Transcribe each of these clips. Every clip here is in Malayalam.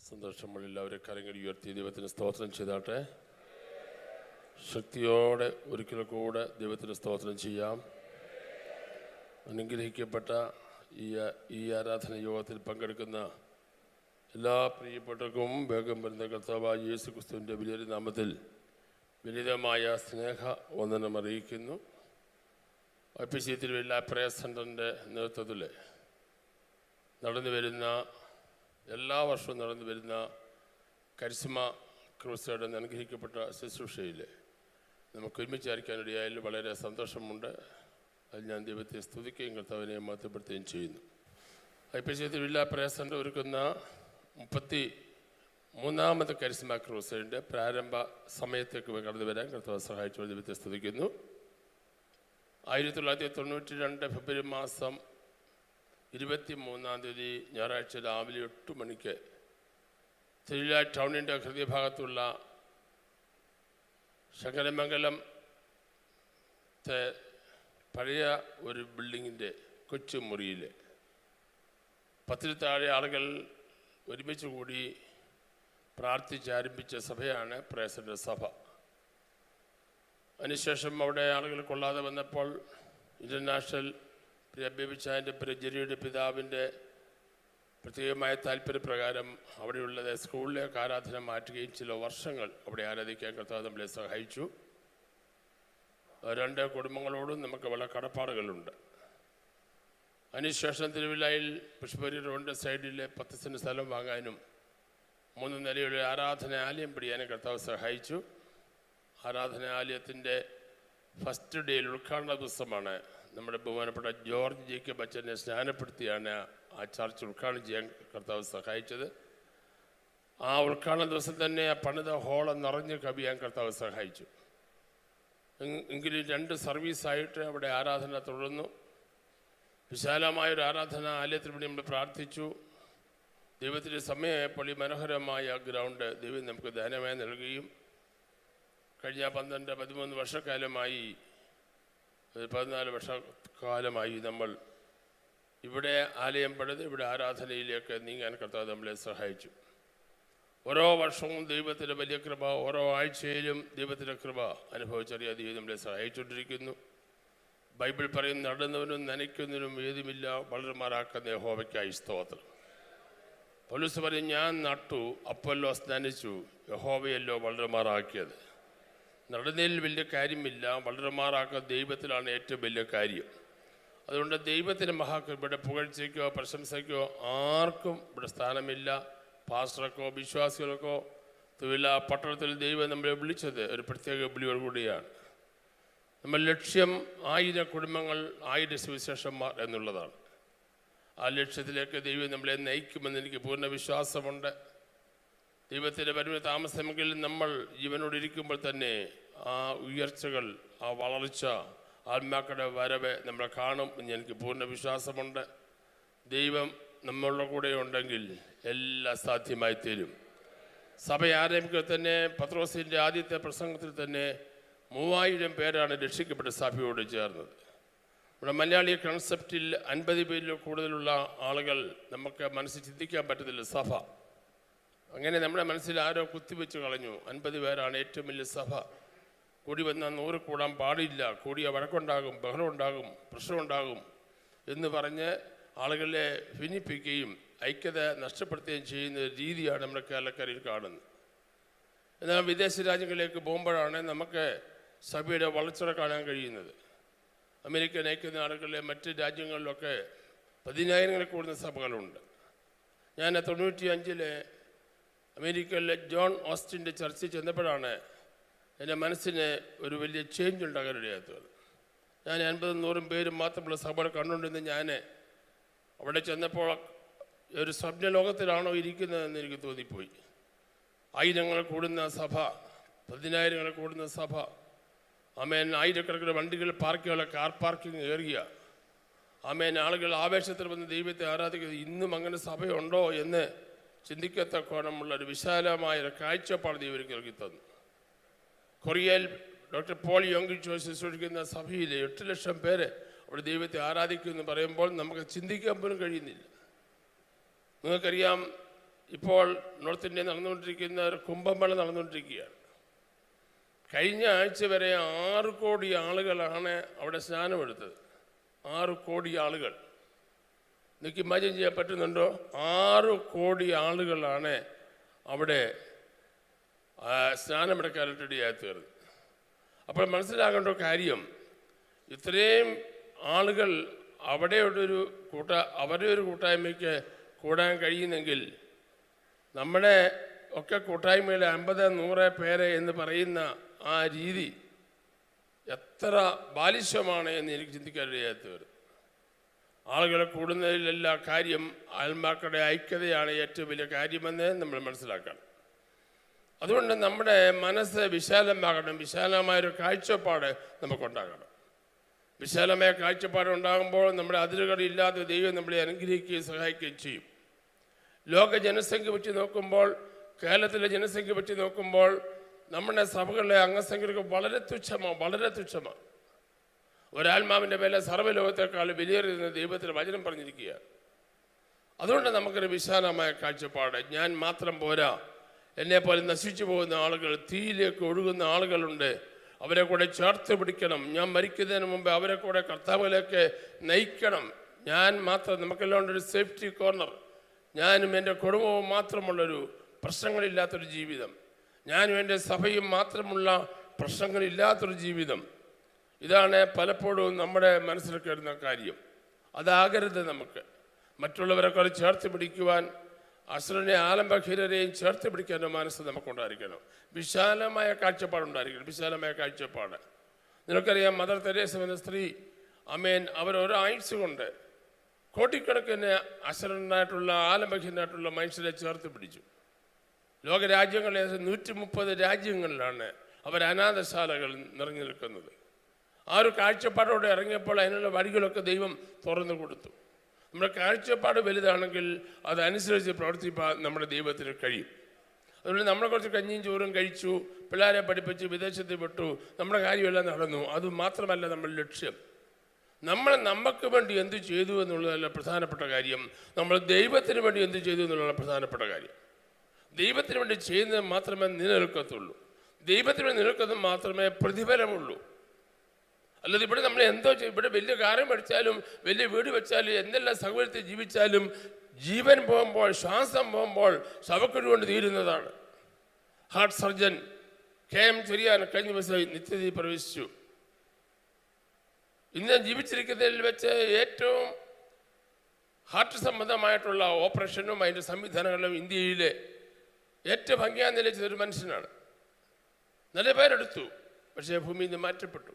സന്തോഷമുള്ള കരങ്ങൾ ഉയർത്തി ദൈവത്തിന് സ്തോത്രം ചെയ്താട്ടെ. ശക്തിയോടെ ഒരിക്കൽ കൂടെ ദൈവത്തിന് സ്തോത്രം ചെയ്യാം. അനുഗ്രഹിക്കപ്പെട്ട ഈ ആരാധന യോഗത്തിൽ പങ്കെടുക്കുന്ന എല്ലാ പ്രിയപ്പെട്ടവർക്കും വേഗം വരുന്ന കർത്താവായ യേശു ക്രിസ്തുവിൻ്റെ വലിയൊരു നാമത്തിൽ വിനീതമായ സ്നേഹ വന്ദനം അറിയിക്കുന്നു. IPC തിരുവല്ല പ്രയർ സെൻ്ററിൻ്റെ നേതൃത്വത്തിൽ എല്ലാ വർഷവും നടന്നു വരുന്ന കരിസ്മ ക്രൂസൈഡ് എന്ന അനുഗ്രഹിക്കപ്പെട്ട ശുശ്രൂഷയിൽ നമുക്ക് ഒരുമിച്ചായിരിക്കാനിടയായാലും വളരെ സന്തോഷമുണ്ട്. അതിൽ ഞാൻ ദൈവത്തെ സ്തുതിക്കുകയും കർത്താവിനെ മഹത്വപ്പെടുത്തുകയും ചെയ്യുന്നു. IPC തിരുവല്ല പ്രയർ സെൻ്റർ ഒരുക്കുന്ന 33ാമത്തെ കരിസ്മ ക്രൂസൈഡിൻ്റെ പ്രാരംഭ സമയത്തേക്ക് കടന്നു വരാൻ കർത്താവ് സഹായിച്ചു ദൈവത്തെ സ്തുതിക്കുന്നു. 1992 ഫെബ്രുവരി മാസം 23-ാം തീയതി ഞായറാഴ്ച രാവിലെ 8 മണിക്ക് തിരുവല്ല ടൗണിൻ്റെ ഹൃദയഭാഗത്തുള്ള ശങ്കരമംഗലത്തെ പഴയ ഒരു ബിൽഡിങ്ങിൻ്റെ കൊച്ചു മുറിയിൽ 10-ൽ താഴെ ആളുകൾ ഒരുമിച്ച് കൂടി പ്രാർത്ഥിച്ചാരംഭിച്ച സഭയാണ് പ്രേസൻ്റെ സഭ. അതിനുശേഷം അവിടെ ആളുകൾ കൊള്ളാതെ വന്നപ്പോൾ ഇൻ്റർനാഷണൽ ബേബിച്ചായൻ്റെ ജെറിയുടെ പിതാവിൻ്റെ പ്രത്യേകമായ താല്പര്യപ്രകാരം അവിടെയുള്ള സ്കൂളിലേക്ക് ആരാധന മാറ്റുകയും ചില വർഷങ്ങൾ അവിടെ ആരാധിക്കാൻ കർത്താവ് നമ്മളെ സഹായിച്ചു. 2 കുടുംബങ്ങളോടും നമുക്ക് വളരെ കടപ്പാടുകളുണ്ട്. അതിനുശേഷം തിരുവല്ലയിൽ പുഷ്പരി റോഡിൻ്റെ സൈഡിൽ 10 സെൻറ്റ് സ്ഥലം വാങ്ങാനും 3 നിലയുള്ള ആരാധനാലയം പിടിയാനും കർത്താവ് സഹായിച്ചു. ആരാധനാലയത്തിൻ്റെ ഫസ്റ്റ് ഡേയിൽ ഉദ്ഘാടന ദിവസമാണ് നമ്മുടെ ബഹുമാനപ്പെട്ട ജോർജ് ജേക്കബ് അച്ഛനെ സ്നാനപ്പെടുത്തിയാണ് ആ ചർച്ച് ഉദ്ഘാടനം ചെയ്യാൻ കർത്താവ് സഹായിച്ചത്. ആ ഉദ്ഘാടന ദിവസം തന്നെ ആ പണിത ഹോള് നിറഞ്ഞ് കവിയാൻ കർത്താവ് സഹായിച്ചു. എങ്കിലും 2 സർവീസായിട്ട് അവിടെ ആരാധന തുടർന്നു. വിശാലമായൊരു ആരാധന ആലയത്തിന് വേണ്ടി നമ്മൾ പ്രാർത്ഥിച്ചു. ദൈവത്തിൻ്റെ സമയമായപ്പോൾ ഈ മനോഹരമായ ഗ്രൗണ്ട് ദൈവം നമുക്ക് ദാനമായി നൽകുകയും കഴിഞ്ഞ 12-13 വർഷക്കാലമായി 14 വർഷക്കാലമായി നമ്മൾ ഇവിടെ ആലയം പണിത് ഇവിടെ ആരാധനയിലേക്ക് നീങ്ങാൻ കർത്താവ് നമ്മളെ സഹായിച്ചു. ഓരോ വർഷവും ദൈവത്തിൻ്റെ വലിയ കൃപ, ഓരോ ആഴ്ചയിലും ദൈവത്തിൻ്റെ കൃപ അനുഭവിച്ചറിയാതെ ദൈവം നമ്മളെ സഹായിച്ചുകൊണ്ടിരിക്കുന്നു. ബൈബിൾ പറയും, നടുന്നവനും നനയ്ക്കുന്നതിനും ഏതുമില്ല, വളരുമാറാക്കുന്ന യഹോവയ്ക്കായി സ്തോത്രം. പൗലോസ് പറയും, ഞാൻ നട്ടു, അപ്പൊല്ലോസ് നനച്ചു, യഹോവയല്ലോ വളരുമാറാക്കിയത്. നടുന്നതിൽ വലിയ കാര്യമില്ല, വളരുമാറാക്കുന്ന ദൈവത്തിലാണ് ഏറ്റവും വലിയ കാര്യം. അതുകൊണ്ട് ദൈവത്തിൻ്റെ മഹാകൃപയുടെ പുകഴ്ചയ്ക്കോ പ്രശംസയ്ക്കോ ആർക്കും ഇവിടെ സ്ഥാനമില്ല. പാസ്റ്റർക്കോ വിശ്വാസികൾക്കോ തിരുവല്ല പട്ടണത്തിൽ ദൈവം നമ്മളെ വിളിച്ചത് ഒരു പ്രത്യേക വിളിയോട് കൂടിയാണ്. നമ്മൾ ലക്ഷ്യം 1000 കുടുംബങ്ങൾ, 1000 സുവിശേഷന്മാർ എന്നുള്ളതാണ്. ആ ലക്ഷ്യത്തിലേക്ക് ദൈവം നമ്മളെ നയിക്കുമെന്ന് എനിക്ക് പൂർണ്ണ വിശ്വാസമുണ്ട്. ദൈവത്തിൻ്റെ വരവിന് താമസമെങ്കിൽ നമ്മൾ ജീവനോടിരിക്കുമ്പോൾ തന്നെ ആ ഉയർച്ചകൾ, ആ വളർച്ച, ആത്മാക്കളുടെ വരവ് നമ്മൾ കാണും എന്ന് എനിക്ക് പൂർണ്ണ വിശ്വാസമുണ്ട്. ദൈവം നമ്മളുടെ കൂടെ ഉണ്ടെങ്കിൽ എല്ലാം സാധ്യമായി തീരും. സഭ ആരംഭിക്കുക തന്നെ പത്രോസിൻ്റെ ആദ്യത്തെ പ്രസംഗത്തിൽ തന്നെ 3000 പേരാണ് രക്ഷിക്കപ്പെട്ട സഭയോട് ചേർന്നത്. ഇവിടെ മലയാളി കൺസെപ്റ്റിൽ 50 പേരിൽ കൂടുതലുള്ള ആളുകൾ നമുക്ക് മനസ്സിൽ ചിന്തിക്കാൻ പറ്റത്തില്ല. സഭ അങ്ങനെ നമ്മുടെ മനസ്സിൽ ആരോ കുത്തിവെച്ച് കളഞ്ഞു. 50 പേരാണ് ഏറ്റവും വലിയ സഭ. കൂടി വന്നാൽ 100 കൂടാൻ പാടില്ല, കൂടിയ വഴക്കുണ്ടാകും, ബഹളമുണ്ടാകും, പ്രശ്നമുണ്ടാകും എന്ന് പറഞ്ഞ് ആളുകളെ ഭിന്നിപ്പിക്കുകയും ഐക്യത നഷ്ടപ്പെടുത്തുകയും ചെയ്യുന്ന രീതിയാണ് നമ്മുടെ കേരളക്കരയിൽ കാണുന്നത്. എന്നാൽ വിദേശ രാജ്യങ്ങളിലേക്ക് പോകുമ്പോഴാണ് നമുക്ക് സഭയുടെ വളർച്ച കാണാൻ കഴിയുന്നത്. അമേരിക്കൻ ഐക്യനാടുകളിലെ മറ്റ് രാജ്യങ്ങളിലൊക്കെ 10,000 കൂടുന്ന സഭകളുണ്ട്. ഞാൻ 95-ൽ അമേരിക്കയിലെ ജോൺ ഓസ്റ്റിൻ്റെ ചർച്ചിൽ ചെന്നപ്പോഴാണ് എൻ്റെ മനസ്സിന് ഒരു വലിയ ചേഞ്ച് ഉണ്ടാകാനിടയാത്തത്. ഞാൻ 80-100 പേരും മാത്രമുള്ള സഭകൾ കണ്ടുകൊണ്ടിരുന്ന ഞാൻ അവിടെ ചെന്നപ്പോൾ ഒരു സ്വപ്ന ലോകത്തിലാണോ ഇരിക്കുന്നതെന്ന് എനിക്ക് തോന്നിപ്പോയി. 1000 കൂടുന്ന സഭ, 10,000 കൂടുന്ന സഭ, ആമേൻ, ആയിരക്കണക്കിന് വണ്ടികൾ പാർക്ക് ചെയ്യാനുള്ള കാർ പാർക്കിംഗ് ഏറിയ, ആമേൻ, ആളുകൾ ആവേശത്തിൽ വന്ന് ദൈവത്തെ ആരാധിക്കുന്നത്. ഇന്നും അങ്ങനെ സഭയുണ്ടോ എന്ന് ചിന്തിക്കത്തക്കോണമുള്ള ഒരു വിശാലമായ ഒരു കാഴ്ചപ്പാട് ദൈവം നൽകി തന്നു. കൊറിയയിൽ ഡോക്ടർ പോൾ യോങ് ജോസ് ശുശ്രൂഷിക്കുന്ന സഭയിൽ 8 ലക്ഷം പേര് അവിടെ ദൈവത്തെ ആരാധിക്കുമെന്ന് പറയുമ്പോൾ നമുക്ക് ചിന്തിക്കാൻ പോലും കഴിയുന്നില്ല. നിങ്ങൾക്കറിയാം, ഇപ്പോൾ നോർത്ത് ഇന്ത്യയിൽ നടന്നുകൊണ്ടിരിക്കുന്ന ഒരു കുംഭമേള നടന്നുകൊണ്ടിരിക്കുകയാണ്. കഴിഞ്ഞ ആഴ്ച വരെ 6 കോടി ആളുകളാണ് അവിടെ സ്നാനമെടുത്തത്. 6 കോടി ആളുകൾ. നിങ്ങൾക്ക് ഇമാജിൻ ചെയ്യാൻ പറ്റുന്നുണ്ടോ? 6 കോടി ആളുകളാണ് അവിടെ സ്നാനമെടുക്കാനായിട്ട് റെഡിയായി തീർന്നത്. അപ്പോൾ മനസ്സിലാകേണ്ട കാര്യം, ഇത്രയും ആളുകൾ അവരുടെ ഒരു കൂട്ടായ്മയ്ക്ക് കൂടാൻ കഴിയുന്നെങ്കിൽ നമ്മുടെ ഒക്കെ കൂട്ടായ്മയിൽ 50-100 പേരെ എന്ന് പറയുന്ന ആ രീതി എത്ര ബാലിശ്യമാണ് എന്ന് എനിക്ക് ചിന്തിക്കാൻ കഴിയാത്ത വരും. ആളുകളെ കൂടുന്നതിലെല്ലാ കാര്യം ആത്മാക്കളുടെ ഐക്യതയാണ് ഏറ്റവും വലിയ കാര്യമെന്ന് നമ്മൾ മനസ്സിലാക്കണം. അതുകൊണ്ട് നമ്മുടെ മനസ്സ് വിശാലമാകണം. വിശാലമായൊരു കാഴ്ചപ്പാട് നമുക്കുണ്ടാകണം. വിശാലമായ കാഴ്ചപ്പാട് ഉണ്ടാകുമ്പോൾ നമ്മുടെ അതിരുകളില്ലാതെ ദൈവം നമ്മളെ അനുഗ്രഹിക്കുകയും സഹായിക്കുകയും ചെയ്യും. ലോക ജനസംഖ്യ വെച്ച് നോക്കുമ്പോൾ, കേരളത്തിലെ ജനസംഖ്യ വെച്ച് നോക്കുമ്പോൾ നമ്മുടെ സഭകളിലെ അംഗസംഖ്യകൾക്ക് വളരെ തുച്ഛമാണ്. ഒരാത്മാവിൻ്റെ വില സർവ്വലോകത്തെക്കാൾ വിലയേറിയെന്ന് ദൈവത്തിൻ്റെ വചനം പറഞ്ഞിരിക്കുകയാണ്. അതുകൊണ്ട് നമുക്കൊരു വിശാലമായ കാഴ്ചപ്പാട്. ഞാൻ മാത്രം പോരാ, എന്നെപ്പോലെ നശിച്ചു പോകുന്ന ആളുകൾ, തീയിലേക്ക് ഒഴുകുന്ന ആളുകളുണ്ട്. അവരെ കൂടെ ചേർത്ത് പിടിക്കണം. ഞാൻ മരിക്കുന്നതിന് മുമ്പ് അവരെ കൂടെ കർത്താവിലേക്ക് നയിക്കണം. ഞാൻ മാത്രം, നമുക്കെല്ലാം ഉണ്ടൊരു സേഫ്റ്റി കോർണർ. ഞാനും എൻ്റെ കുടുംബവും മാത്രമുള്ളൊരു പ്രശ്നങ്ങളില്ലാത്തൊരു ജീവിതം, ഞാനും എൻ്റെ സഭയും മാത്രമുള്ള പ്രശ്നങ്ങളില്ലാത്തൊരു ജീവിതം. ഇതാണ് പലപ്പോഴും നമ്മുടെ മനസ്സിൽ കയറുന്ന കാര്യം. അതാകരുത് നമുക്ക്. മറ്റുള്ളവരെ കൂടെ ചേർത്ത് പിടിക്കുവാൻ, അസുരനെ ആലംബഹീനരെയും ചേർത്ത് പിടിക്കാനുള്ള മനസ്സ് നമുക്കുണ്ടായിരിക്കണം. വിശാലമായ കാഴ്ചപ്പാടുണ്ടായിരിക്കണം. വിശാലമായ കാഴ്ചപ്പാട്. നിങ്ങൾക്കറിയാം, മദർ തെരേസ എന്ന സ്ത്രീ, അവർ ഒരാഴ്ച കൊണ്ട് കോടിക്കണക്കിന് അസുരനായിട്ടുള്ള ആലംബഹീനായിട്ടുള്ള മനുഷ്യരെ ചേർത്ത് പിടിച്ചു. ലോകരാജ്യങ്ങളിലെ 130 രാജ്യങ്ങളിലാണ് അവർ അനാഥശാലകൾ നിറഞ്ഞു നിൽക്കുന്നത്. ആ ഒരു കാഴ്ചപ്പാടോടെ ഇറങ്ങിയപ്പോൾ അതിനുള്ള വഴികളൊക്കെ ദൈവം തുറന്നു കൊടുത്തു. നമ്മുടെ കാഴ്ചപ്പാട് വലുതാണെങ്കിൽ അതനുസരിച്ച് പ്രവർത്തിപ്പാൻ നമ്മുടെ ദൈവത്തിന് കഴിയും. അതുകൊണ്ട് നമ്മളെ കുറച്ച് കഞ്ഞിയും ചോറും കഴിച്ചു, പിള്ളേരെ പഠിപ്പിച്ച് വിദേശത്ത് വിട്ടു, നമ്മുടെ കാര്യമെല്ലാം നടന്നു. അതുമാത്രമല്ല നമ്മൾ ലക്ഷ്യം. നമ്മൾ നമുക്ക് വേണ്ടി എന്ത് ചെയ്തു എന്നുള്ളതല്ല പ്രധാനപ്പെട്ട കാര്യം, നമ്മൾ ദൈവത്തിന് വേണ്ടി എന്ത് ചെയ്തു എന്നുള്ളതാണ് പ്രധാനപ്പെട്ട കാര്യം. ദൈവത്തിന് വേണ്ടി ചെയ്യുന്നത് മാത്രമേ നിലനിൽക്കത്തുള്ളൂ. ദൈവത്തിന് വേണ്ടി നിലനിൽക്കുന്നത് മാത്രമേ പ്രതിഫലമുള്ളൂ. അല്ലാതെ ഇവിടെ നമ്മൾ എന്തോ ഇവിടെ വലിയ കാര്യം പഠിച്ചാലും വലിയ വീട് വെച്ചാലും എന്തെല്ലാം സൗകര്യത്തിൽ ജീവിച്ചാലും ജീവൻ പോകുമ്പോൾ, ശ്വാസം പോകുമ്പോൾ ശവക്കുരു കൊണ്ട് തീരുന്നതാണ്. ഹാർട്ട് സർജൻ KM ചെറിയാൻ കഴിഞ്ഞ ദിവസം നിത്യതയിൽ പ്രവേശിച്ചു. ഇന്ന് ജീവിച്ചിരിക്കുന്നതിൽ വെച്ച് ഏറ്റവും ഹാർട്ട് സംബന്ധമായിട്ടുള്ള ഓപ്പറേഷനും അതിൻ്റെ സംവിധാനങ്ങളും ഇന്ത്യയിലെ ഏറ്റവും ഭംഗിയാൻ നിലയിച്ചതൊരു മനുഷ്യനാണ്. നല്ല പേരെടുത്തു, പക്ഷേ ഭൂമിയിൽ നിന്ന് മാറ്റപ്പെട്ടു.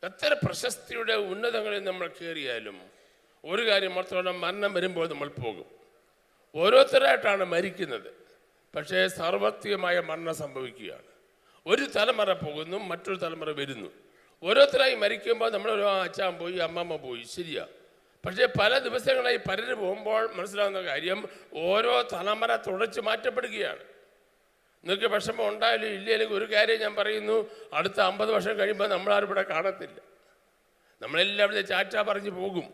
എത്ര പ്രശസ്തിയുടെ ഉന്നതങ്ങളിൽ നമ്മൾ കയറിയാലും ഒരു കാര്യം മാത്രമല്ല, മരണം വരുമ്പോൾ നമ്മൾ പോകും. ഓരോരുത്തരായിട്ടാണ് മരിക്കുന്നത്, പക്ഷേ സാർവത്രികമായ മരണം സംഭവിക്കുകയാണ്. ഒരു തലമുറ പോകുന്നു, മറ്റൊരു തലമുറ വരുന്നു. ഓരോരുത്തരായി മരിക്കുമ്പോൾ നമ്മളൊരു അച്ഛൻ പോയി, അമ്മമ്മ പോയി, ശരിയാ. പക്ഷേ പല ദിവസങ്ങളായി പലര് പോകുമ്പോൾ മനസ്സിലാകുന്ന കാര്യം, ഓരോ തലമുറ തുടച്ചു മാറ്റപ്പെടുകയാണ്. നിങ്ങൾക്ക് വിഷമം ഉണ്ടായാലും ഇല്ലെങ്കിൽ ഒരു കാര്യം ഞാൻ പറയുന്നു, അടുത്ത 50 വർഷം കഴിയുമ്പോൾ നമ്മളാരും ഇവിടെ കാണത്തില്ല. നമ്മളെല്ലാവരും ചാറ്റാ പറഞ്ഞു പോകും.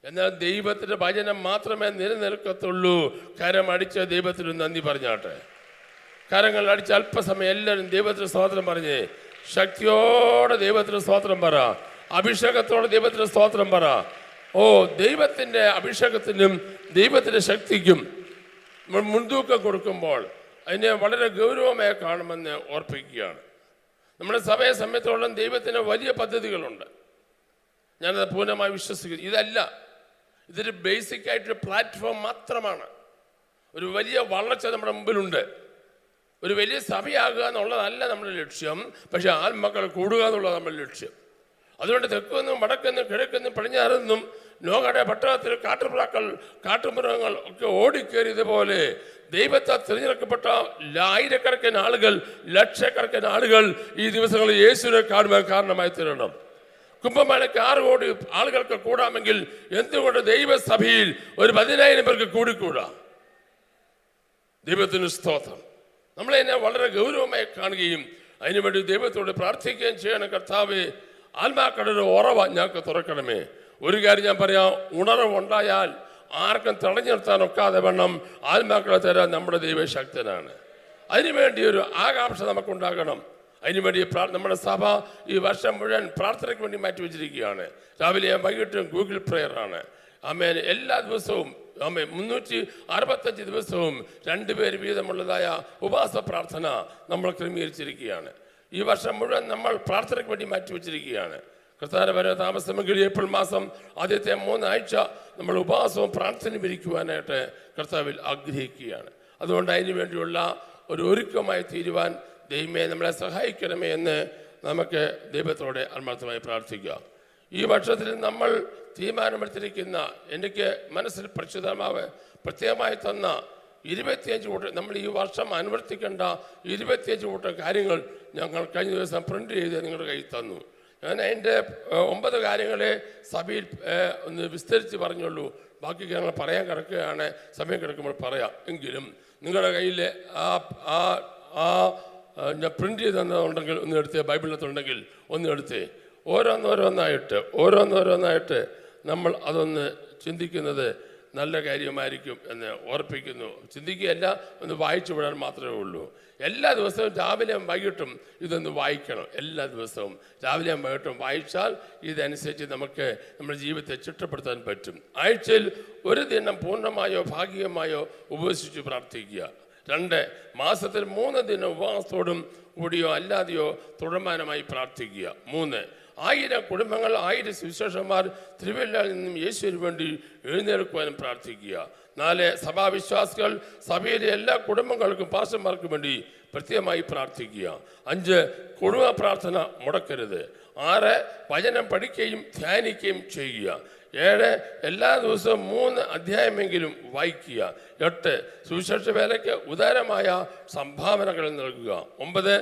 എന്നാൽ ദൈവത്തിൻ്റെ വചനം മാത്രമേ നിലനിൽക്കത്തുള്ളൂ. കരമടിച്ച ദൈവത്തിന് നന്ദി പറഞ്ഞാട്ടെ. കരങ്ങൾ അടിച്ച് അല്പസമയം എല്ലാവരും ദൈവത്തിന് സ്തോത്രം പറഞ്ഞേ. ശക്തിയോടെ ദൈവത്തിന് സ്തോത്രം പറ. അഭിഷേകത്തോടെ ദൈവത്തിന് സ്തോത്രം പറ. ദൈവത്തിൻ്റെ അഭിഷേകത്തിനും ദൈവത്തിൻ്റെ ശക്തിക്കും മുൻതൂക്കം കൊടുക്കുമ്പോൾ അതിനെ വളരെ ഗൗരവമായി കാണുമെന്ന് ഓർപ്പിക്കുകയാണ്. നമ്മുടെ സഭയെ സംബന്ധിച്ചോളം ദൈവത്തിന് വലിയ പദ്ധതികളുണ്ട്. ഞാനത് പൂർണ്ണമായി വിശ്വസിക്കുന്നു. ഇതൊരു ബേസിക്കായിട്ടൊരു പ്ലാറ്റ്ഫോം മാത്രമാണ്. ഒരു വലിയ വളർച്ച നമ്മുടെ മുമ്പിലുണ്ട്. ഒരു വലിയ സഭയാകുക എന്നുള്ളതല്ല നമ്മുടെ ലക്ഷ്യം, പക്ഷെ ആത്മക്കൾ കൂടുക എന്നുള്ളത് നമ്മുടെ ലക്ഷ്യം. അതുകൊണ്ട് തെക്കുനിന്നും വടക്കുനിന്നും കിഴക്കുനിന്നും പടിഞ്ഞാറുനിന്നും നോഗയുടെ പട്ടണത്തിൽ കാട്ടുമൃഗങ്ങൾ ഒക്കെ ഓടിക്കേറിയതുപോലെ ദൈവത്താൽ തിരഞ്ഞെടുക്കപ്പെട്ട ആയിരക്കണക്കിന് ആളുകൾ, ലക്ഷക്കണക്കിന് ആളുകൾ ഈ ദിവസങ്ങളിൽ യേശുവിനെ കാണുവാൻ കാരണമായി തീരണം. കുംഭമേളയ്ക്ക് 6 കോടി ആളുകൾക്ക് കൂടാമെങ്കിൽ എന്തുകൊണ്ട് ദൈവസഭയിൽ ഒരു 10,000 പേർക്ക് കൂടിക്കൂടാ? ദൈവത്തിന് സ്തോത്രം. നമ്മളതിനെ വളരെ ഗൗരവമായി കാണുകയും അതിനുവേണ്ടി ദൈവത്തോട് പ്രാർത്ഥിക്കുകയും ചെയ്യണം. കർത്താവേ, ആത്മാക്കളുടെ ഉറവ ഞങ്ങൾക്ക് തുറക്കണമേ. ഒരു കാര്യം ഞാൻ പറയാം, ഉണർവുണ്ടായാൽ ആർക്കും തടഞ്ഞു നിർത്താൻ ഒക്കാതെ വണ്ണം ആത്മാക്കളെ തരാൻ നമ്മുടെ ദൈവശക്തനാണ്. അതിനുവേണ്ടി ഒരു ആകാംക്ഷ നമുക്കുണ്ടാകണം. അതിനുവേണ്ടി നമ്മുടെ സഭ ഈ വർഷം മുഴുവൻ പ്രാർത്ഥനയ്ക്ക് വേണ്ടി മാറ്റി വെച്ചിരിക്കുകയാണ്. രാവിലെയും വൈകിട്ടും ഗൂഗിൾ പ്രെയറാണ്. ആമേൻ. എല്ലാ ദിവസവും 365 ദിവസവും 2 പേര് വീതമുള്ളതായ ഉപവാസ പ്രാർത്ഥന നമ്മൾ ക്രമീകരിച്ചിരിക്കുകയാണ്. ഈ വർഷം മുഴുവൻ നമ്മൾ പ്രാർത്ഥനയ്ക്ക് വേണ്ടി മാറ്റി വെച്ചിരിക്കുകയാണ്. കർത്താവിന്റെ വരവ് താമസമെങ്കിൽ ഏപ്രിൽ മാസം ആദ്യത്തെ 3 ആഴ്ച നമ്മൾ ഉപവാസവും പ്രാർത്ഥനയും ഇരിക്കുവാനായിട്ട് കർത്താവിൽ ആഗ്രഹിക്കുകയാണ്. അതുകൊണ്ട് അതിനു വേണ്ടിയുള്ള ഒരു ഒരുക്കമായി തീരുവാൻ ദൈവമേ നമ്മളെ സഹായിക്കണമേ എന്ന് നമുക്ക് ദൈവത്തോടെ ആത്മാർത്ഥമായി പ്രാർത്ഥിക്കുക. ഈ വർഷത്തിൽ നമ്മൾ തീരുമാനമെടുത്തിരിക്കുന്ന, എനിക്ക് മനസ്സിൽ പരിശുദ്ധാത്മാവ് പ്രത്യേകമായി തന്ന 25 കൂട്ടം, നമ്മൾ ഈ വർഷം അനുവർത്തിക്കേണ്ട 25 കൂട്ടം കാര്യങ്ങൾ ഞങ്ങൾ കഴിഞ്ഞ ദിവസം പ്രിന്റ് ചെയ്ത് നിങ്ങളുടെ കയ്യിൽ തന്നു. ഞാൻ അതിൻ്റെ 9 കാര്യങ്ങളെ സഭയിൽ ഒന്ന് വിസ്തരിച്ച് പറഞ്ഞുള്ളൂ. ബാക്കി കാര്യങ്ങൾ പറയാൻ കിടക്കുകയാണ്, സമയം കിടക്കുമ്പോൾ പറയാം. എങ്കിലും നിങ്ങളുടെ കയ്യിൽ ഞാൻ പ്രിന്റ് ചെയ്ത് തന്നതുണ്ടെങ്കിൽ ഒന്ന് എടുത്തേ, ബൈബിളിനകത്തുണ്ടെങ്കിൽ ഒന്ന് എടുത്തേ. ഓരോന്നോരോന്നായിട്ട് നമ്മൾ അതൊന്ന് ചിന്തിക്കുന്നത് നല്ല കാര്യമായിരിക്കും എന്ന് ഓർപ്പിക്കുന്നു. ചിന്തിക്കുകയല്ല, ഒന്ന് വായിച്ചു വിടാൻ മാത്രമേ ഉള്ളൂ. എല്ലാ ദിവസവും രാവിലെയും വൈകിട്ടും ഇതൊന്ന് വായിക്കണം. എല്ലാ ദിവസവും രാവിലെയും വൈകിട്ടും വായിച്ചാൽ ഇതനുസരിച്ച് നമുക്ക് നമ്മുടെ ജീവിതത്തെ ചിട്ടപ്പെടുത്താൻ പറ്റും. ആഴ്ചയിൽ ഒരു ദിനം പൂർണ്ണമായോ ഭാഗികമായോ ഉപവസിച്ച് പ്രാർത്ഥിക്കുക. 2, മാസത്തിൽ 3 ദിനം ഉപവാസത്തോടും കൂടിയോ അല്ലാതെയോ തുടർമാനമായി പ്രാർത്ഥിക്കുക. 3, 1000 കുടുംബങ്ങൾ, 1000 സുവിശേഷന്മാർ തിരുവല്ലയിൽ നിന്നും യേശുവിന് വേണ്ടി എഴുന്നേൽക്കുവാനും പ്രാർത്ഥിക്കുക. 4, സഭാവിശ്വാസികൾ സഭയിലെ എല്ലാ കുടുംബങ്ങൾക്കും പാസ്റ്റർമാർക്കും വേണ്ടി പ്രത്യേകമായി പ്രാർത്ഥിക്കുക. 5, കുടുംബ പ്രാർത്ഥന മുടക്കരുത്. 6, വചനം പഠിക്കുകയും ധ്യാനിക്കുകയും ചെയ്യുക. 7, എല്ലാ ദിവസവും 3 അധ്യായമെങ്കിലും വായിക്കുക. 8, സുവിശേഷ വേലയ്ക്ക് ഉദാരമായ സംഭാവനകൾ നൽകുക. 9,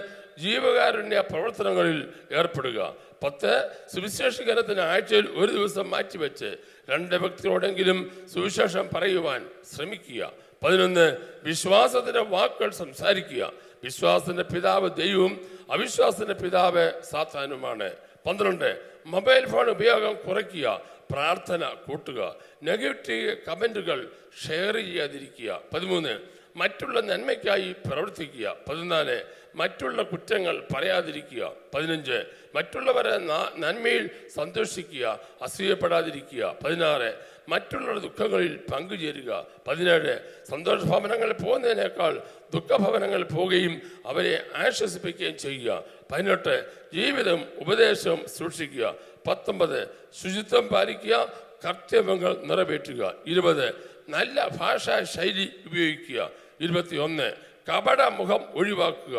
ജീവകാരുണ്യ പ്രവർത്തനങ്ങളിൽ ഏർപ്പെടുക. 10, സുവിശേഷീകരണത്തിന് ആഴ്ചയിൽ 1 ദിവസം മാറ്റിവെച്ച് 2 വ്യക്തിയോടെങ്കിലും സുവിശേഷം പറയുവാൻ ശ്രമിക്കുക. 11, വിശ്വാസത്തിന്റെ വാക്കുകൾ സംസാരിക്കുക. വിശ്വാസത്തിന്റെ പിതാവ് ദൈവവും അവിശ്വാസത്തിന്റെ പിതാവ് സാത്താനുമാണ്. 12, മൊബൈൽ ഫോൺ ഉപയോഗം കുറയ്ക്കുക. പ്രാർത്ഥന കൂട്ടുക. നെഗറ്റീവ് കമന്റുകൾ ഷെയർ ചെയ്യാതിരിക്കുക. 13, മറ്റുള്ള നന്മയ്ക്കായി പ്രവർത്തിക്കുക. 14, മറ്റുള്ള കുറ്റങ്ങൾ പറയാതിരിക്കുക. 15, മറ്റുള്ളവരെ നന്മയിൽ സന്തോഷിക്കുക, അസൂയപ്പെടാതിരിക്കുക. 16, മറ്റുള്ളവരുടെ ദുഃഖങ്ങളിൽ പങ്കുചേരുക. 17, സന്തോഷഭവനങ്ങളിൽ പോകുന്നതിനേക്കാൾ ദുഃഖഭവനങ്ങളിൽ പോവുകയും അവരെ ആശ്വസിപ്പിക്കുകയും ചെയ്യുക. 18, ജീവിതം ഉപദേശവും സൂക്ഷിക്കുക. 19, ശുചിത്വം പാലിക്കുക, കർത്തവ്യങ്ങൾ നിറവേറ്റുക. 20, നല്ല ഭാഷാ ശൈലി ഉപയോഗിക്കുക. 21, കപട മുഖം ഒഴിവാക്കുക.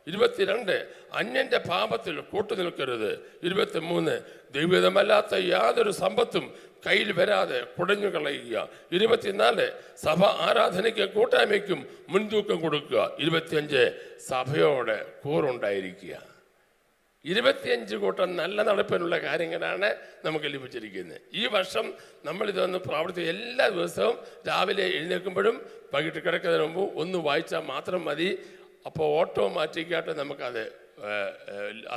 22, അന്യന്റെ പാപത്തിൽ കൂട്ടുനിൽക്കരുത്. 23, ദൈവമല്ലാത്ത യാതൊരു സമ്പത്തും കയ്യിൽ വരാതെ കുടഞ്ഞു കളയുക. 24, സഭ ആരാധനയ്ക്ക് കൂട്ടായ്മയ്ക്കും മുൻതൂക്കം കൊടുക്കുക. 25, സഭയോടെ കൂറുണ്ടായിരിക്കുക. 25 കൂട്ടം നല്ല നടപ്പിനുള്ള കാര്യങ്ങളാണ് നമുക്ക് ലഭിച്ചിരിക്കുന്നത്. ഈ വർഷം നമ്മളിതൊന്ന് പ്രാവർത്തിക്കുക. എല്ലാ ദിവസവും രാവിലെ എഴുന്നേൽക്കുമ്പോഴും വൈകിട്ട് കിടക്കുന്നതിന് മുമ്പ് ഒന്ന് വായിച്ചാൽ മാത്രം മതി. അപ്പോൾ ഓട്ടോമാറ്റിക്കായിട്ട് നമുക്കത്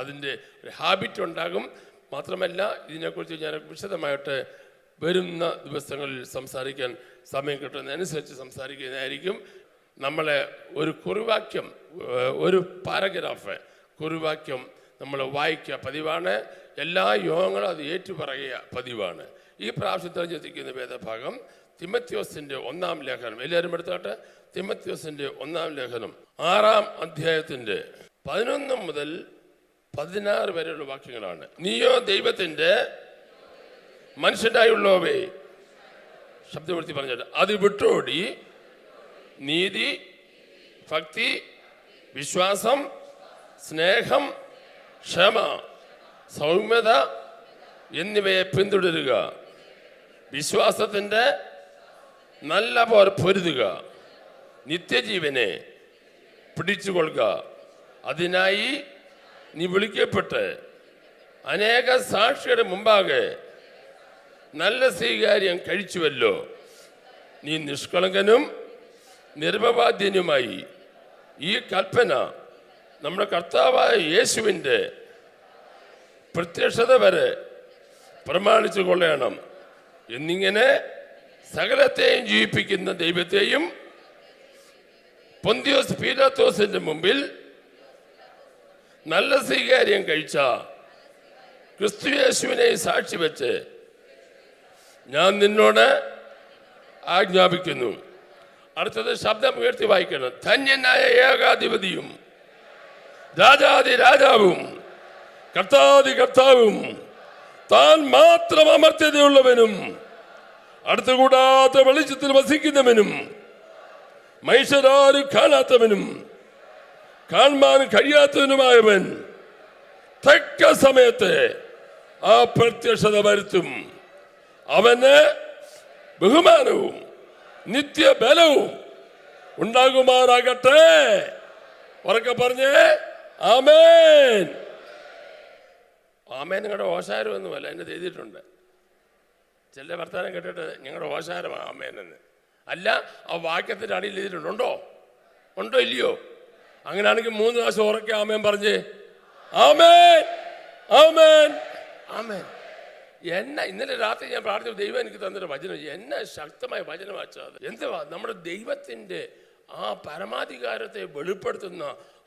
അതിൻ്റെ ഒരു ഹാബിറ്റ് ഉണ്ടാകും. മാത്രമല്ല, ഇതിനെക്കുറിച്ച് ഞാൻ വിശദമായിട്ട് വരുന്ന ദിവസങ്ങളിൽ സംസാരിക്കാൻ സമയം കിട്ടുന്നതനുസരിച്ച് സംസാരിക്കുന്നതായിരിക്കും. നമ്മളെ ഒരു കുറിവാക്യം, ഒരു പാരഗ്രാഫ് കുറിവാക്യം നമ്മൾ വായിക്കുക പതിവാണ്. എല്ലാ യോഗങ്ങളും അത് ഏറ്റുപറയുക പതിവാണ്. ഈ പ്രാവശ്യം തെരഞ്ഞെടുത്തിരിക്കുന്ന വേദഭാഗം തിമത്യോസിന്റെ 1-ാം ലേഖനം. എല്ലാവരും എടുത്തോട്ടെ. തിമത്യോസിന്റെ 1-ാം ലേഖനം 6-ാം അധ്യായത്തിന്റെ 11 മുതൽ 16 വരെയുള്ള വാക്യങ്ങളാണ്. നീയോ ദൈവത്തിന്റെ മനുഷ്യനായുള്ളവേ, ശബ്ദപ്പെടുത്തി പറഞ്ഞിട്ട്, അത് വിട്ടോടി നീതി, ഭക്തി, വിശ്വാസം, സ്നേഹം, ക്ഷമ, സൗമ്യത എന്നിവയെ പിന്തുടരുക. വിശ്വാസത്തിന്റെ നല്ല പോർ പൊരുതുക. നിത്യജീവനെ പിടിച്ചുകൊള്ളുക. അതിനായി നീ വിളിക്കപ്പെട്ട് അനേക സാക്ഷിയുടെ മുമ്പാകെ നല്ല സ്വീകാര്യം കഴിച്ചുവല്ലോ. നീ നിഷ്കളങ്കനും നിർവ്വാദ്യനുമായി ഈ കൽപ്പന നമ്മുടെ കർത്താവായ യേശുവിൻ്റെ പ്രത്യക്ഷത വരെ പ്രമാണിച്ചു കൊള്ളണം എന്നിങ്ങനെ സകലത്തെയും ജീവിപ്പിക്കുന്ന ദൈവത്തെയും പൊന്തിയോസ് പീലാത്തോസിന്റെ മുമ്പിൽ നല്ല സ്വീകാര്യം കഴിച്ച ക്രിസ്തുയേശുവിനെ സാക്ഷി വെച്ച് ഞാൻ നിന്നോട് ആജ്ഞാപിക്കുന്നു. അടുത്തത് ശബ്ദം ഉയർത്തി വായിക്കണം. ധന്യനായ ഏകാധിപതിയും രാജാതി രാജാവും കർത്താതി കർത്താവും താൻ മാത്രം അമർത്യതയുള്ളവനും അടുത്തുകൂടാത്ത വെളിച്ചത്തിൽ വസിക്കുന്നവനും മനുഷ്യരാരും കാണാത്തവനും കാണാൻ കഴിയാത്തവനുമായവൻ തക്ക സമയത്ത് ആ പ്രത്യക്ഷത വരുത്തും. അവന് ബഹുമാനവും നിത്യബലവും ഉണ്ടാകുമാറാകട്ടെ. ഉറക്കെ പറഞ്ഞേ ആമേൻ. ആമേൻ നിങ്ങളുടെ ഓശാരമൊന്നുമല്ല, എന്നെ എഴുതിയിട്ടുണ്ട്. ചില വർത്തമാനം കേട്ടിട്ട് ഞങ്ങളുടെ ഓശാരമാണ് ആമേൻ എന്ന്. അല്ല, ആ വാക്യത്തിൻ്റെ അടിയിൽ എഴുതിയിട്ടുണ്ടോ? ഉണ്ടോ ഇല്ലയോ? അങ്ങനെയാണെങ്കിൽ 3 പ്രാവശ്യം ഉറക്കെ ആമേൻ പറഞ്ഞേ ആമേൻ ആമേൻ ആമേൻ. എന്നെ ഇന്നലെ രാത്രി ഞാൻ പ്രാർത്ഥിച്ച ദൈവം എനിക്ക് തന്നൊരു വചനം, എന്നെ ശക്തമായ വചനം വായിച്ചത് എന്തുവാ? നമ്മുടെ ദൈവത്തിൻ്റെ ആ പരമാധികാരത്തെ വെളിപ്പെടുത്തുന്ന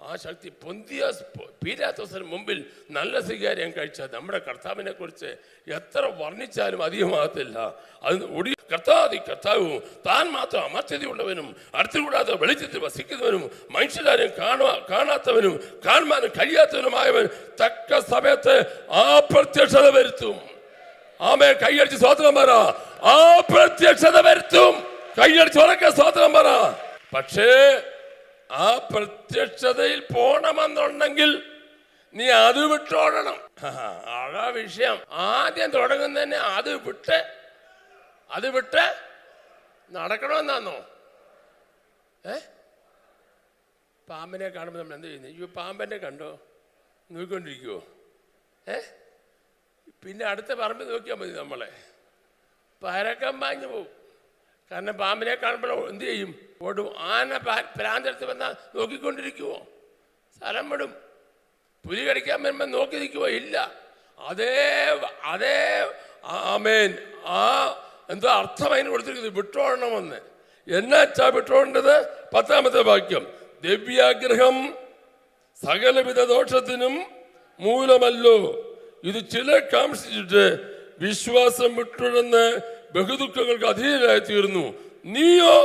ആ ശക്തി. പൊന്തിയോസ് പീലാത്തോസിന് മുമ്പിൽ നല്ല സ്വീകാര്യം കഴിച്ച നമ്മുടെ കർത്താവിനെ കുറിച്ച് എത്ര വർണ്ണിച്ചാലും അധികമാകത്തില്ല. അത് കർത്താതി കർത്താവും താൻ മാത്രം അമർത്യതയുള്ളവനും അടുത്തുകൂടാത്ത വെളിച്ചത്തിൽ വസിക്കുന്നവനും മനുഷ്യരാരും കാണാത്തവനും കാണാനും കഴിയാത്തവനുമായവൻ തക്ക സമയത്ത് ആ പ്രത്യക്ഷത വരുത്തും. ആമേ. കൈയടിച്ച് സ്തോത്രം പറ. ആ പ്രത്യക്ഷത വരുത്തും. കൈയടിച്ച് ഉറക്കെ സ്തോത്രം പറ. പക്ഷേ ആ പ്രത്യക്ഷതയിൽ പോണമെന്നുണ്ടെങ്കിൽ നീ അത് വിട്ടോടണം. അതാ വിഷയം. ആദ്യം തുടങ്ങുന്നതന്നെ അത് വിട്ട് നടക്കണമെന്നാന്നോ? പാമ്പിനെ കാണുമ്പോൾ നമ്മൾ എന്ത് ചെയ്യുന്നു? ഈ പാമ്പനെ കണ്ടോ നോക്കിക്കൊണ്ടിരിക്കുവോ? പിന്നെ അടുത്ത പറമ്പിൽ നോക്കിയാൽ മതി. നമ്മളെ പരക്കം പാഞ്ഞു പോവും. കാരണം പാമ്പിനെ കാണുമ്പോൾ എന്ത് ചെയ്യും? ഓടും. ആന പ്രാന്തരത്ത് വന്നാൽ നോക്കിക്കൊണ്ടിരിക്കുവോ? സ്ഥലം വിടും. പുലി കടിക്കാൻ വരുമ്പോൾ നോക്കി നിൽക്കുവോ? ഇല്ല. അതേ ആമേൻ. ആ എന്തോ അർത്ഥം അതിന് കൊടുത്തിരിക്കുന്നത് വിട്ടോടണമെന്ന്. എന്നാച്ചാ വിട്ടോടേണ്ടത്? 10ാമത്തെ വാക്യം. ദിവ്യാഗ്രഹം സകലവിധ ദോഷത്തിനും മൂലമല്ലോ. ഇത് ചിലർ കാംക്ഷിച്ചിട്ട് വിശ്വാസം വിട്ടുടന്ന് ബഹുദുഃഖങ്ങൾക്ക് അധീനരായി തീർന്നു. നീയോ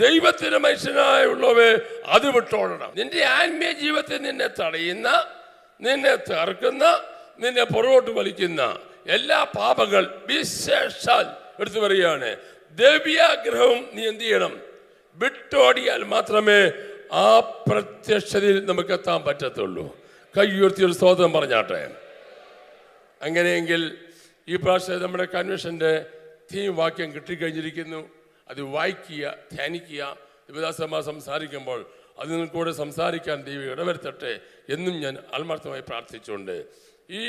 ദൈവത്തിന് മനുഷ്യനായുള്ളവേ അത് വിട്ടോടണം. നിന്റെ ആത്മീയ ജീവിതത്തിൽ നിന്നെ തടയുന്ന, നിന്നെ തകർക്കുന്ന, നിന്നെ പുറകോട്ട് വലിക്കുന്ന എല്ലാ പാപങ്ങൾ വിശേഷാൽ എടുത്തു പറയുകയാണ്. ദിവ്യാഗ്രഹവും നീ എന്ത് ചെയ്യണം? വിട്ടോടിയാൽ മാത്രമേ ആ പ്രത്യക്ഷതയിൽ നമുക്ക് എത്താൻ പറ്റത്തുള്ളൂ. കൈ ഉയർത്തിയൊരു സ്തോത്രം പറഞ്ഞാട്ടെ. അങ്ങനെയെങ്കിൽ ഈ പ്രാവശ്യം നമ്മുടെ കൺവെൻഷൻ്റെ തീം വാക്യം കിട്ടിക്കഴിഞ്ഞിരിക്കുന്നു. അത് വായിക്കുക, ധ്യാനിക്കുക. ദേവദാസന്മാർ സംസാരിക്കുമ്പോൾ അതിൽ കൂടെ സംസാരിക്കാൻ ദൈവം ഇടവരുത്തട്ടെ എന്നും ഞാൻ ആത്മാർത്ഥമായി പ്രാർത്ഥിച്ചുകൊണ്ട് ഈ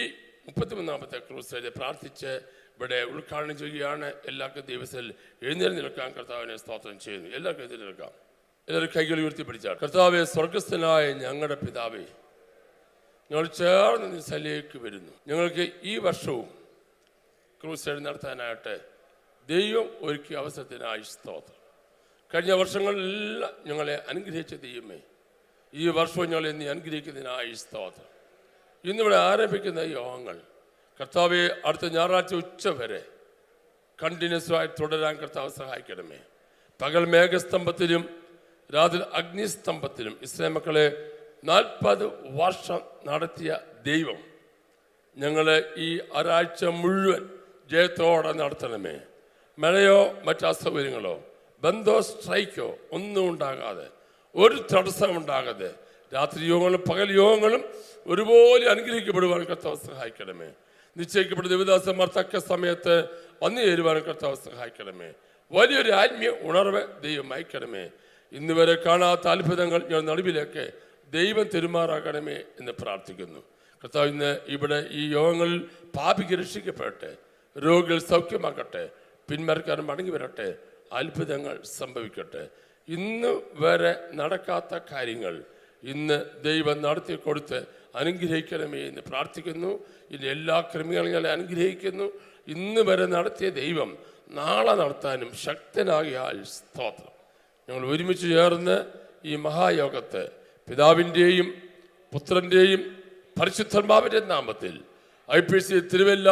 33ാമത്തെ ക്രൂസേഡ് പ്രാർത്ഥിച്ച് ഇവിടെ ഉദ്ഘാടനം ചെയ്യുകയാണ്. എല്ലാവർക്കും ദൈവത്തിൽ എഴുന്നേറ്റ് നിൽക്കാൻ കർത്താവിനെ സ്തോത്രം ചെയ്യുന്നു. എല്ലാവർക്കും എഴുന്നേറ്റ് നിൽക്കാം. എല്ലാവരും കൈകൾ ഉയർത്തി പിടിച്ചാൽ. കർത്താവേ, സ്വർഗസ്ഥനായ ഞങ്ങളുടെ പിതാവേ, ഞങ്ങൾ ചേർന്ന് നിസലേക്ക് വരുന്നു. ഞങ്ങൾക്ക് ഈ വർഷവും ക്രൂസേഡ് നടത്താനായിട്ട് ദൈവം ഒരുക്കിയ അവസരത്തിനായി സ്തോത്രം. കഴിഞ്ഞ വർഷങ്ങളിലെല്ലാം ഞങ്ങളെ അനുഗ്രഹിച്ച ദൈവമേ, ഈ വർഷവും ഞങ്ങളെ നീ അനുഗ്രഹിക്കുന്നതിനായി സ്തോത്രം. ഇന്നിവിടെ ആരംഭിക്കുന്ന യോഗങ്ങൾ കർത്താവെ അടുത്ത ഞായറാഴ്ച ഉച്ച വരെ കണ്ടിന്യൂസ്വായി തുടരാൻ കർത്താവ് സഹായിക്കണമേ. പകൽ മേഘസ്തംഭത്തിലും രാത്രി അഗ്നിസ്തംഭത്തിലും ഇസ്രായേൽ മക്കളെ 40 വർഷം നടത്തിയ ദൈവം ഞങ്ങളെ ഈ ഒരാഴ്ച മുഴുവൻ ജയത്തോടെ നടത്തണമേ. മഴയോ മറ്റ് അസൗകര്യങ്ങളോ ബന്ധോ സ്ട്രൈക്കോ ഒന്നും ഉണ്ടാകാതെ, ഒരു തടസ്സമുണ്ടാകാതെ രാത്രി യോഗങ്ങളും പകൽ യോഗങ്ങളും ഒരുപോലെ അനുഗ്രഹിക്കപ്പെടുവാൻ കർത്താവ് സഹായിക്കണമേ. നിശ്ചയിക്കപ്പെട്ട ദേവദാസന്മാർ തക്ക സമയത്ത് വന്നു ചേരുവാൻ കർത്താവ് സഹായിക്കണമേ. വലിയൊരു ആത്മീയ ഉണർവ് ദൈവം അയക്കണമേ. ഇന്ന് വരെ കാണാത്ത അത്ഭുതങ്ങൾ ഞാൻ നടുവിലേക്ക് ദൈവം തെരുമാറാക്കണമേ എന്ന് പ്രാർത്ഥിക്കുന്നു. കർത്താവ് ഇന്ന് ഇവിടെ ഈ യോഗങ്ങളിൽ പാപിക്ക് രക്ഷിക്കപ്പെടട്ടെ, രോഗികൾ സൗഖ്യമാക്കട്ടെ, പിന്മാർക്കാരൻ മടങ്ങി വരട്ടെ, അത്ഭുതങ്ങൾ സംഭവിക്കട്ടെ. ഇന്ന് വരെ നടക്കാത്ത കാര്യങ്ങൾ ഇന്ന് ദൈവം നടത്തി കൊടുത്ത് അനുഗ്രഹിക്കണമേ എന്ന് പ്രാർത്ഥിക്കുന്നു. ഇതിൻ്റെ എല്ലാ ക്രമീകരണങ്ങളും അനുഗ്രഹിക്കുന്നു. ഇന്ന് വരെ നടത്തിയ ദൈവം നാളെ നടത്താനും ശക്തനാകിയാൽ സ്തോത്രം. ഞങ്ങൾ ഒരുമിച്ച് ചേർന്ന് ഈ മഹായോഗത്തെ പിതാവിൻ്റെയും പുത്രൻ്റെയും പരിശുദ്ധാത്മാവിൻ്റെ നാമത്തിൽ IPC തിരുവല്ല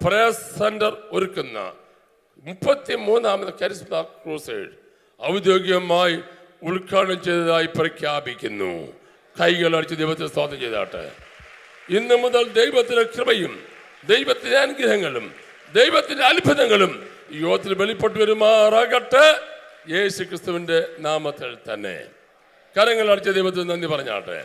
പ്രയർ സെന്റർ ഒരുക്കുന്ന 33ാമത് കരിസ്മ ക്രൂസൈഡ് ഔദ്യോഗികമായി ഉദ്ഘാടനം ചെയ്തതായി പ്രഖ്യാപിക്കുന്നു. കൈകളടിച്ച് ദൈവത്തെ സ്തോത്രം ചെയ്താട്ടെ. ഇന്നു മുതൽ ദൈവത്തിൻ്റെ കൃപയും ദൈവത്തിൻ്റെ അനുഗ്രഹങ്ങളും ദൈവത്തിൻ്റെ അത്ഭുതങ്ങളും ഈ യോഗത്തിൽ വെളിപ്പെട്ടു വരുമാറാകട്ടെ. യേശു ക്രിസ്തുവിൻ്റെ നാമത്തിൽ തന്നെ. കരങ്ങളടിച്ച് ദൈവത്തിന് നന്ദി പറഞ്ഞാട്ടെ.